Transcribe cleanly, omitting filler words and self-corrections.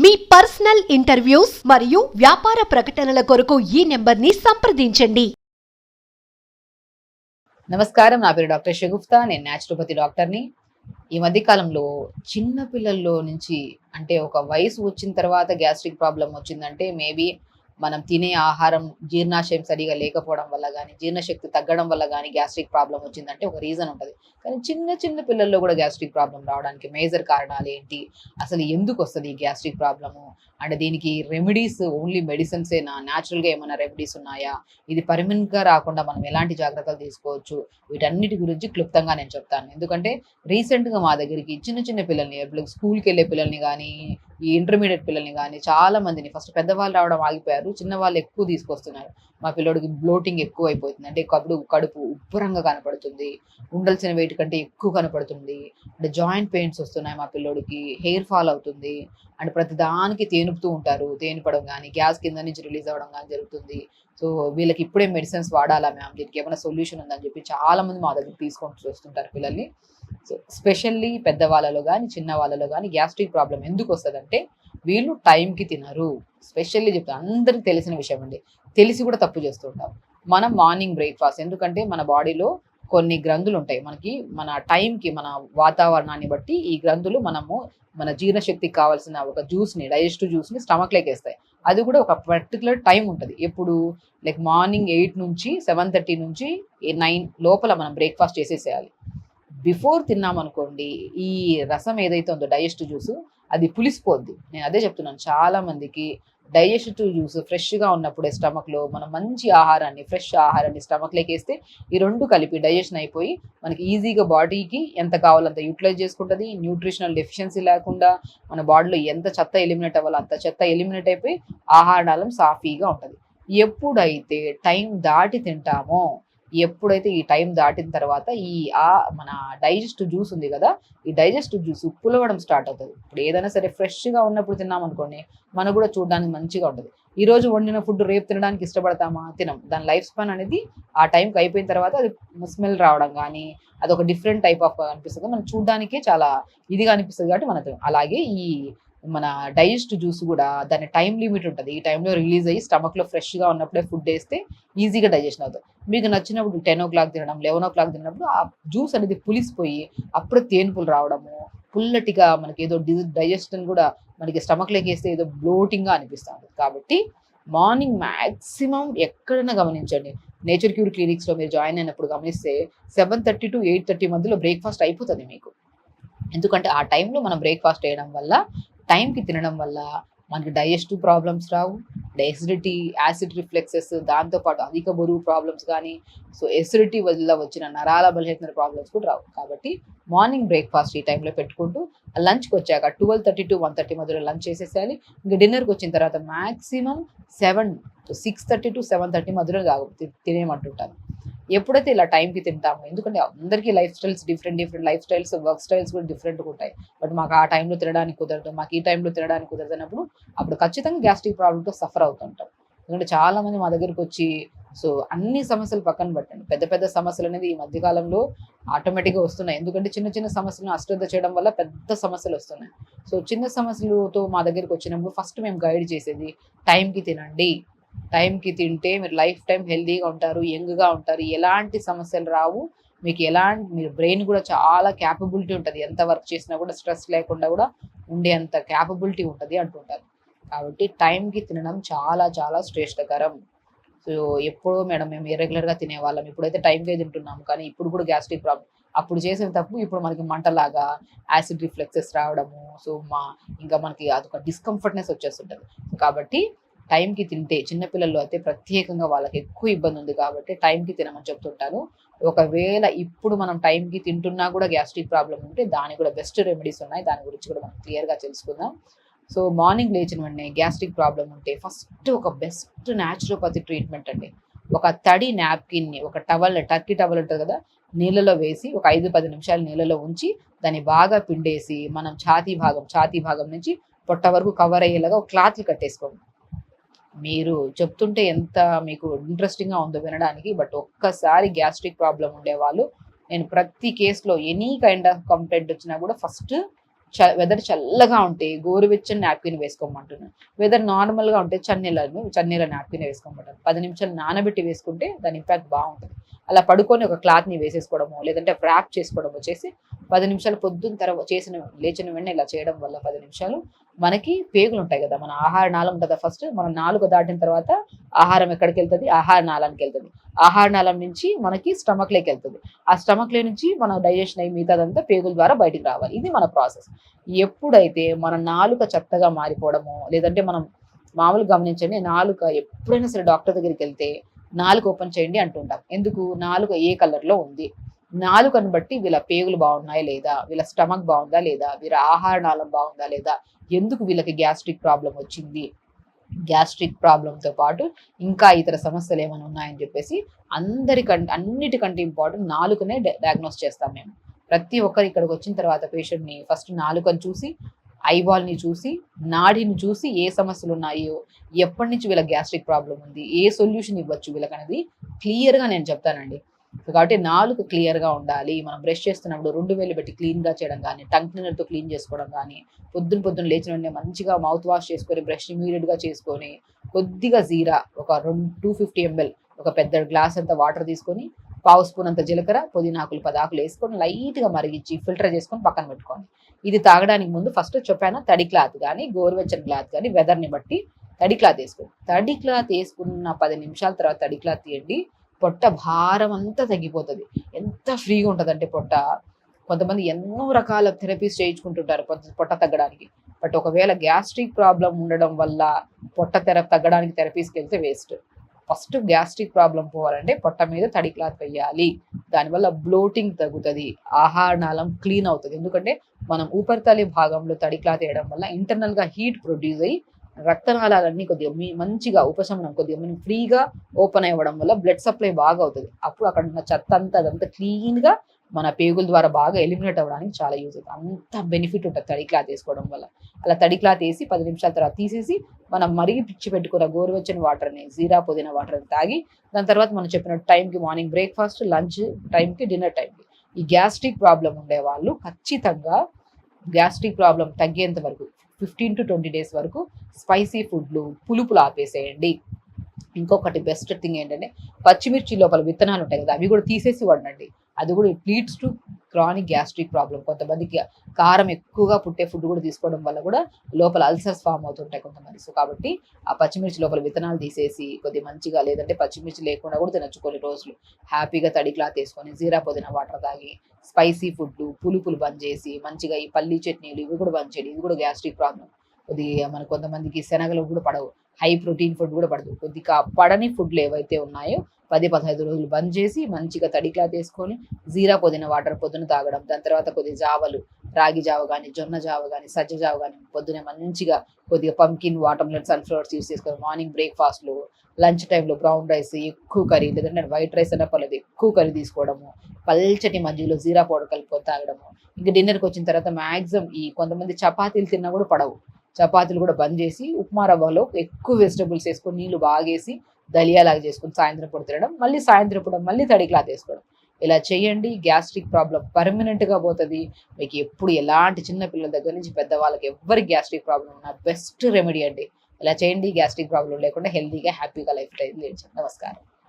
మీ personal interviews మరియు వ్యాపార ప్రకటనల కొరకు ఈ నెంబర్ని సంప్రదించండి. నమస్కారం, నా పేరు డాక్టర్ షగుఫ్తా. నేను న్యాచురోపతి డాక్టర్ని. ఈ మధ్య కాలంలో చిన్న పిల్లల్లో నుంచి అంటే ఒక వయసు వచ్చిన తర్వాత గ్యాస్ట్రిక్ ప్రాబ్లం వచ్చిందంటే మేబీ మనం తినే ఆహారం జీర్ణాశయం సరిగా లేకపోవడం వల్ల కానీ, జీర్ణశక్తి తగ్గడం వల్ల కానీ గ్యాస్ట్రిక్ ప్రాబ్లం వచ్చిందంటే ఒక రీజన్ ఉంటుంది. కానీ చిన్న చిన్న పిల్లల్లో కూడా గ్యాస్ట్రిక్ ప్రాబ్లం రావడానికి మేజర్ కారణాలు ఏంటి, అసలు ఎందుకు వస్తుంది ఈ గ్యాస్ట్రిక్ ప్రాబ్లము, అంటే దీనికి రెమెడీస్ ఓన్లీ మెడిసిన్సేనా, న్యాచురల్గా ఏమైనా రెమెడీస్ ఉన్నాయా, ఇది పర్మనెంట్గా రాకుండా మనం ఎలాంటి జాగ్రత్తలు తీసుకోవచ్చు, వీటన్నిటి గురించి క్లుప్తంగా నేను చెప్తాను. ఎందుకంటే రీసెంట్గా మా దగ్గరికి చిన్న చిన్న పిల్లల్ని, స్కూల్కి వెళ్ళే పిల్లల్ని కానీ, ఈ ఇంటర్మీడియట్ పిల్లల్ని కానీ చాలా మందిని, ఫస్ట్ పెద్దవాళ్ళు రావడం ఆగిపోయారు, చిన్న వాళ్ళు ఎక్కువ తీసుకొస్తున్నారు. మా పిల్లోడికి బ్లోటింగ్ ఎక్కువ అయిపోతుంది, అంటే కడుపు ఉబ్బరంగా కనపడుతుంది, ఉండాల్సిన వెయిట్ కంటే ఎక్కువ కనపడుతుంది, అంటే జాయింట్ పెయిన్స్ వస్తున్నాయి మా పిల్లోడికి, హెయిర్ ఫాల్ అవుతుంది, అండ్ ప్రతి దానికి తేనుపుతూ ఉంటారు, తేనిపడం కానీ గ్యాస్ కింద నుంచి రిలీజ్ అవ్వడం కానీ జరుగుతుంది. సో వీళ్ళకి ఇప్పుడే మెడిసిన్స్ వాడాలా మ్యామ్, దీనికి ఏమైనా సొల్యూషన్ ఉందని చెప్పి చాలా మంది మా దగ్గర తీసుకొని చూస్తుంటారు పిల్లల్ని. సో స్పెషల్లీ పెద్దవాళ్ళలో కానీ చిన్న వాళ్ళలో కానీ గ్యాస్ట్రిక్ ప్రాబ్లం ఎందుకు వస్తుందంటే వీళ్ళు టైంకి తినరు. స్పెషల్లీ చెప్తాను, అందరికి తెలిసిన విషయం అండి, తెలిసి కూడా తప్పు చేస్తూ ఉంటాం. మనం మార్నింగ్ బ్రేక్ఫాస్ట్, ఎందుకంటే మన బాడీలో కొన్ని గ్రంథులు ఉంటాయి, మనకి మన టైంకి మన వాతావరణాన్ని బట్టి ఈ గ్రంథులు మన జీర్ణశక్తికి కావాల్సిన ఒక జ్యూస్ని, డైజెస్టివ్ జ్యూస్ని స్టమక్లోకి వేస్తాయి. అది కూడా ఒక పర్టికులర్ టైం ఉంటుంది. ఎప్పుడు లైక్ మార్నింగ్ 8 నుంచి 7:30 నుంచి 9 లోపల మనం బ్రేక్ఫాస్ట్ చేసేసేయాలి. బిఫోర్ తిన్నామనుకోండి, ఈ రసం ఏదైతే ఉందో డైజెస్టివ్ జ్యూస్ అది పులిసిపోద్ది. నేను అదే చెప్తున్నాను, చాలా మందికి డైజెస్టివ్ జ్యూస్ ఫ్రెష్గా ఉన్నప్పుడే స్టమక్లో మనం మంచి ఆహారాన్ని, ఫ్రెష్ ఆహారాన్ని స్టమక్లోకి వేస్తే ఈ రెండు కలిపి డైజెషన్ అయిపోయి మనకి ఈజీగా బాడీకి ఎంత కావాలంత యూటిలైజ్ చేసుకుంటుంది. న్యూట్రిషనల్ డెఫిషియన్సీ లేకుండా మన బాడీలో ఎంత చెత్త ఎలిమినేట్ అవ్వాలో అంత చెత్త ఎలిమినేట్ అయిపోయి ఆహారాలం సాఫీగా ఉంటుంది. ఎప్పుడైతే టైం దాటి తింటామో, ఎప్పుడైతే ఈ టైం దాటిన తర్వాత మన డైజెస్టివ్ జ్యూస్ ఉంది కదా, ఈ డైజెస్టివ్ జ్యూస్ పులవడం స్టార్ట్ అవుతుంది. ఇప్పుడు ఏదైనా సరే ఫ్రెష్గా ఉన్నప్పుడు తిన్నామనుకోండి, మనకు కూడా చూడడానికి మంచిగా ఉంటుంది. ఈ రోజు వండిన ఫుడ్ రేపు తినడానికి ఇష్టపడతామా? తినం. దాని లైఫ్ స్పాన్ అనేది ఆ టైంకి అయిపోయిన తర్వాత అది స్మెల్ రావడం కానీ, అది ఒక డిఫరెంట్ టైప్ ఆఫ్ అనిపిస్తుంది, మనం చూడడానికే చాలా ఇదిగా అనిపిస్తుంది. కాబట్టి మనకు అలాగే ఈ మన డైజెస్టివ్ జ్యూస్ కూడా దాని టైం లిమిట్ ఉంటుంది. ఈ టైంలో రిలీజ్ అయ్యి స్టమక్లో ఫ్రెష్గా ఉన్నప్పుడే ఫుడ్ వేస్తే ఈజీగా డైజెషన్ అవుతుంది. మీకు నచ్చినప్పుడు 10 o'clock తినడం, 11 o'clock తినప్పుడు ఆ జ్యూస్ అనేది పులిసిపోయి అప్పుడే తేనుపులు రావడము, పుల్లటిగా మనకి ఏదో డైజెషన్ కూడా మనకి స్టమక్లోకి వేస్తే ఏదో బ్లోటింగ్గా అనిపిస్తుంది. కాబట్టి మార్నింగ్ మ్యాక్సిమం ఎక్కడైనా గమనించండి, నేచర్ క్యూర్ క్లినిక్స్లో మీరు జాయిన్ అయినప్పుడు గమనిస్తే 7:30 to 8:30 మధ్యలో బ్రేక్ఫాస్ట్ అయిపోతుంది మీకు. ఎందుకంటే ఆ టైంలో మనం బ్రేక్ఫాస్ట్ చేయడం వల్ల, టైంకి తినడం వల్ల మనకి డైజెస్టివ్ ప్రాబ్లమ్స్ రావు, ఎసిడిటీ, యాసిడ్ రిఫ్లెక్సెస్, దాంతోపాటు అధిక బరువు ప్రాబ్లమ్స్ కానీ, సో ఎసిడిటీ వల్ల వచ్చిన నరాల బలహీనత ప్రాబ్లమ్స్ కూడా రావు. కాబట్టి మార్నింగ్ బ్రేక్ఫాస్ట్ ఈ టైంలో పెట్టుకుంటూ లంచ్కి వచ్చాక 12:30 to 1:30 మధ్యలో లంచ్ చేసేసేయాలి. ఇంకా డిన్నర్కి వచ్చిన తర్వాత మ్యాక్సిమం 6:30 to 7:30 మధ్యలో తినేయమంటుంటాను. ఎప్పుడైతే ఇలా టైంకి తింటామో, ఎందుకంటే అందరికీ life styles different life styles, work styles కూడా డిఫరెంట్గా ఉంటాయి. బట్ మాకు ఆ టైంలో తినడానికి కుదరదు, మాకు ఈ టైంలో తినడానికి కుదరదన్నప్పుడు అప్పుడు ఖచ్చితంగా గ్యాస్ట్రిక్ ప్రాబ్లంతో సఫర్ అవుతుంటాం. ఎందుకంటే చాలా మంది మా దగ్గరికి వచ్చి, సో అన్ని సమస్యలు పక్కన పెట్టండి, పెద్ద పెద్ద సమస్యలు అనేది ఈ మధ్యకాలంలో ఆటోమేటిక్గా వస్తున్నాయి. ఎందుకంటే చిన్న చిన్న సమస్యలను అశ్రద్ధ చేయడం వల్ల పెద్ద సమస్యలు వస్తున్నాయి. సో చిన్న సమస్యలతో మా దగ్గరికి వచ్చినప్పుడు ఫస్ట్ మేము గైడ్ చేసేది, టైంకి తినండి, టైంకి తింటే మీరు లైఫ్ టైం హెల్తీగా ఉంటారు, యంగ్గా ఉంటారు, ఎలాంటి సమస్యలు రావు, మీకు మీరు బ్రెయిన్ కూడా చాలా క్యాపబిలిటీ ఉంటుంది, ఎంత వర్క్ చేసినా కూడా స్ట్రెస్ లేకుండా కూడా ఉండే అంత క్యాపబిలిటీ ఉంటుంది అంటుంటారు. కాబట్టి టైంకి తినడం చాలా చాలా శ్రేష్టకరం. సో ఎప్పుడో మేడం మేము ఇర్రెగ్యులర్గా తినేవాళ్ళం, ఇప్పుడైతే టైంకే తింటున్నాము, కానీ ఇప్పుడు కూడా గ్యాస్ట్రిక్ ప్రాబ్లం, అప్పుడు చేసిన తప్పు ఇప్పుడు మనకి మంటలాగా, యాసిడ్ రిఫ్లెక్సెస్ రావడము, సో ఇంకా మనకి అదొక డిస్కంఫర్ట్నెస్ వచ్చేస్తుంటుంది. కాబట్టి టైంకి తింటే, చిన్నపిల్లల్లో అయితే ప్రత్యేకంగా వాళ్ళకి ఎక్కువ ఇబ్బంది ఉంది కాబట్టి టైంకి తినమని చెప్తుంటాను. ఒకవేళ ఇప్పుడు మనం టైంకి తింటున్నా కూడా గ్యాస్ట్రిక్ ప్రాబ్లం ఉంటే దానికి కూడా బెస్ట్ రెమెడీస్ ఉన్నాయి, దాని గురించి కూడా మనం క్లియర్గా తెలుసుకుందాం. సో మార్నింగ్ లేచిన వెంటనే గ్యాస్ట్రిక్ ప్రాబ్లం ఉంటే ఫస్ట్ ఒక బెస్ట్ న్యాచురోపతి ట్రీట్మెంట్ అండి, ఒక తడి నాప్కిన్ని, ఒక టర్కీ టవల్ ఉంటుంది కదా, నీళ్ళలో వేసి ఒక 5-10 నిమిషాలు నీళ్ళలో ఉంచి దాన్ని బాగా పిండేసి మనం ఛాతీ భాగం నుంచి పొట్ట వరకు కవర్ అయ్యేలాగా ఒక క్లాత్లు కట్టేసుకోండి. మీరు చెప్తుంటే ఎంత మీకు ఇంట్రెస్టింగ్గా ఉందో వినడానికి, బట్ ఒక్కసారి గ్యాస్ట్రిక్ ప్రాబ్లం ఉండేవాళ్ళు, నేను ప్రతి కేసులో ఎనీ కైండ్ ఆఫ్ కంప్లైంట్ వచ్చినా కూడా ఫస్ట్ వెదర్ చల్లగా ఉంటే గోరువెచ్చని నాప్కిన్ వేసుకోమంటున్నాను. వెదర్ నార్మల్గా ఉంటే చన్నీళ్ళ నాప్కిన్ వేసుకోమంటాను. 10 నిమిషాలు నానబెట్టి వేసుకుంటే దాని ఇంపాక్ట్ బాగుంటుంది. అలా పడుకొని ఒక క్లాత్ని వేసేసుకోవడము, లేదంటే వ్రాప్ చేసుకోవడము చేసి 10 నిమిషాలు పొద్దున్న తర్వాత లేచిన వెంటనే ఇలా చేయడం వల్ల 10 నిమిషాలు మనకి పేగులు ఉంటాయి కదా, మన ఆహార నాళం కదా, ఫస్ట్ మనం నాలుక దాటిన తర్వాత ఆహారం ఎక్కడికి వెళ్తుంది, ఆహార నాళానికి వెళ్తుంది. ఆహార నాళం నుంచి మనకి స్టమక్లోకి వెళ్తుంది. ఆ స్టమక్లో నుంచి మన డైజెషన్ అయ్యి మిగతాదంతా పేగుల ద్వారా బయటికి రావాలి. ఇది మన ప్రాసెస్. ఎప్పుడైతే మన నాలుక చెత్తగా మారిపోవడము, లేదంటే మనం మామూలుగా గమనించండి, నాలుక ఎప్పుడైనా సరే డాక్టర్ దగ్గరికి వెళ్తే నాలుక ఓపెన్ చేయండి అంటుంటాం. ఎందుకు? నాలుక ఏ కలర్లో ఉంది, నాలుకను బట్టి వీళ్ళ పేగులు బాగున్నాయా లేదా, వీళ్ళ స్టమక్ బాగుందా లేదా, వీళ్ళ ఆహార నాళం బాగుందా లేదా, ఎందుకు వీళ్ళకి గ్యాస్ట్రిక్ ప్రాబ్లం వచ్చింది, గ్యాస్ట్రిక్ ప్రాబ్లంతో పాటు ఇంకా ఇతర సమస్యలు ఏమైనా ఉన్నాయని చెప్పేసి అన్నిటికంటే ఇంపార్టెంట్ నాలుకనే డయాగ్నోస్ చేస్తాం మేము. ప్రతి ఒక్కరు ఇక్కడికి వచ్చిన తర్వాత పేషెంట్ని ఫస్ట్ నాలుకను చూసి, ఐబాల్ని చూసి, నాడిని చూసి ఏ సమస్యలు ఉన్నాయో, ఎప్పటి నుంచి వీళ్ళకి గ్యాస్ట్రిక్ ప్రాబ్లం ఉంది, ఏ సొల్యూషన్ ఇవ్వచ్చు వీళ్ళకనేది క్లియర్గా నేను చెప్తానండి. కాబట్టి నాలుక క్లియర్గా ఉండాలి. మనం బ్రష్ చేస్తున్నప్పుడు 2 వేలు పెట్టి క్లీన్గా చేయడం కానీ, టంగ్ క్లీనర్తో క్లీన్ చేసుకోవడం కానీ, పొద్దున్న లేచిన వెంటనే మంచిగా మౌత్ వాష్ చేసుకొని బ్రష్ ఇమీడియట్గా చేసుకొని, కొద్దిగా జీరా ఒక 250 ml ఒక పెద్ద గ్లాస్ అంత వాటర్ తీసుకొని, పావు స్పూన్ అంత జీలకర్ర, పుదీనాకులు 10 ఆకులు వేసుకొని లైట్గా మరిగించి ఫిల్టర్ చేసుకొని పక్కన పెట్టుకోండి. ఇది తాగడానికి ముందు ఫస్ట్ చెప్పాను, తడి క్లాత్ కానీ గోరువెచ్చని క్లాత్ కానీ వెదర్ని బట్టి తడి క్లాత్ వేసుకోండి. తడి క్లాత్ వేసుకున్న 10 నిమిషాల తర్వాత తడి క్లాత్ తీయండి. పొట్ట భారం అంతా తగ్గిపోతుంది. ఎంత ఫ్రీగా ఉంటుంది అంటే పొట్ట. కొంతమంది ఎన్నో రకాల థెరపీస్ చేయించుకుంటుంటారు పొట్ట తగ్గడానికి. బట్ ఒకవేళ గ్యాస్ట్రిక్ ప్రాబ్లం ఉండడం వల్ల పొట్ట తగ్గడానికి థెరపీస్కి వెళ్తే వేస్ట్. ఫస్ట్ గ్యాస్ట్రిక్ ప్రాబ్లం పోవాలంటే పొట్ట మీద తడి క్లాత్ వేయాలి. దానివల్ల బ్లోటింగ్ తగ్గుతుంది, ఆహార నాళం క్లీన్ అవుతుంది. ఎందుకంటే మనం ఊపరితలి భాగంలో తడి క్లాత్ వేయడం వల్ల ఇంటర్నల్గా హీట్ ప్రొడ్యూస్ అయ్యి రక్తనాళాలన్నీ కొద్దిగా మంచిగా ఉపశమనం, కొద్దిగా మనం ఫ్రీగా ఓపెన్ అవ్వడం వల్ల బ్లడ్ సప్లై బాగా అవుతుంది. అప్పుడు అక్కడ ఉన్న చెత్త అదంతా క్లీన్గా మన పేగుల ద్వారా బాగా ఎలిమినేట్ అవ్వడానికి చాలా యూజ్ అవుతుంది. అంత బెనిఫిట్ ఉంటుంది తడి క్లాత్ వేసుకోవడం వల్ల. అలా తడి క్లాత్ వేసి 10 నిమిషాల తర్వాత తీసేసి మనం మరిగి పిచ్చి పెట్టుకున్న గోరువెచ్చని వాటర్ని, జీరా పుదీనా వాటర్ని తాగి, దాని తర్వాత మనం చెప్పిన టైంకి మార్నింగ్ బ్రేక్ఫాస్ట్, లంచ్ టైంకి, డిన్నర్ టైంకి. ఈ గ్యాస్ట్రిక్ ప్రాబ్లం ఉండే వాళ్ళు ఖచ్చితంగా గ్యాస్ట్రిక్ ప్రాబ్లం తగ్గేంత వరకు 15 to 20 days వరకు స్పైసీ ఫుడ్లు, పులుపులు ఆపేసేయండి. ఇంకొకటి బెస్ట్ థింగ్ ఏంటంటే పచ్చిమిర్చి లోపల విత్తనాలు ఉంటాయి కదా, అవి కూడా తీసేసి వండండి. అది కూడా it leads to chronic gastric problem. కొంతమందికి కారం ఎక్కువగా పుట్టే ఫుడ్ కూడా తీసుకోవడం వల్ల కూడా లోపల అల్సర్స్ ఫామ్ అవుతుంటాయి కొంతమంది. సో కాబట్టి ఆ పచ్చిమిర్చి లోపల విత్తనాలు తీసేసి కొద్దిగా మంచిగా, లేదంటే పచ్చిమిర్చి లేకుండా కూడా తినచ్చు కొన్ని రోజులు. హ్యాపీగా తడి క్లాత్ వేసుకొని జీరా పుదీనా వాటర్ తాగి, స్పైసీ ఫుడ్లు, పులుపులు బంద్ చేసి, మంచిగా ఈ పల్లీ చట్నీలు ఇవి కూడా బంద్ చేయండి. ఇది కూడా గ్యాస్ట్రిక్ ప్రాబ్లం. కొద్దిగా మన కొంతమందికి శనగలు కూడా పడవు, హై ప్రోటీన్ ఫుడ్ కూడా పడదు. కొద్దిగా పడని ఫుడ్లు ఏవైతే ఉన్నాయో 10-15 రోజులు బంద్ చేసి మంచిగా తడి క్లాత్ వేసుకొని జీరా పుదీనా వాటర్ పొద్దున తాగడం. దాని తర్వాత కొద్దిగా జావలు, రాగి జావ కానీ, జొన్న జావ కానీ, సజ్జ జావ కానీ, పొద్దున మంచిగా కొద్దిగా pumpkin, water melon, sunflowers use చేసుకొని మార్నింగ్ బ్రేక్ఫాస్ట్లో, లంచ్ టైంలో బ్రౌన్ రైస్, ఎక్కువ కర్రీ, లేదంటే వైట్ రైస్ అన్న పర్లేదు ఎక్కువ కర్రీ తీసుకోవడము, పల్చటి మధ్యలో జీరా పౌడర్ కలుపుకొని తాగడము. ఇంకా డిన్నర్కి వచ్చిన తర్వాత మ్యాక్సిమం ఈ కొంతమంది చపాతీలు తిన్నా కూడా పడవు, చపాతీలు కూడా బంద్ చేసి ఉప్మా రవ్వలో ఎక్కువ వెజిటబుల్స్ వేసుకొని నీళ్లు బాగేసి దలియాలాగా చేసుకొని సాయంత్రం పూట తినడం, మళ్ళీ సాయంత్రం పూట మళ్ళీ తడి క్లాత్ వేసుకోవడం. ఇలా చేయండి. గ్యాస్ట్రిక్ ప్రాబ్లం పర్మనెంట్గా పోతుంది. మీకు ఎప్పుడు ఎలాంటి చిన్న పిల్లల దగ్గర నుంచి పెద్దవాళ్ళకి ఎవరికి గ్యాస్ట్రిక్ ప్రాబ్లం ఉన్నా బెస్ట్ రెమెడీ అండి. ఇలా చేయండి. గ్యాస్ట్రిక్ ప్రాబ్లం లేకుండా హెల్తీగా హ్యాపీగా లైఫ్ స్టైల్ లేచండి. నమస్కారం.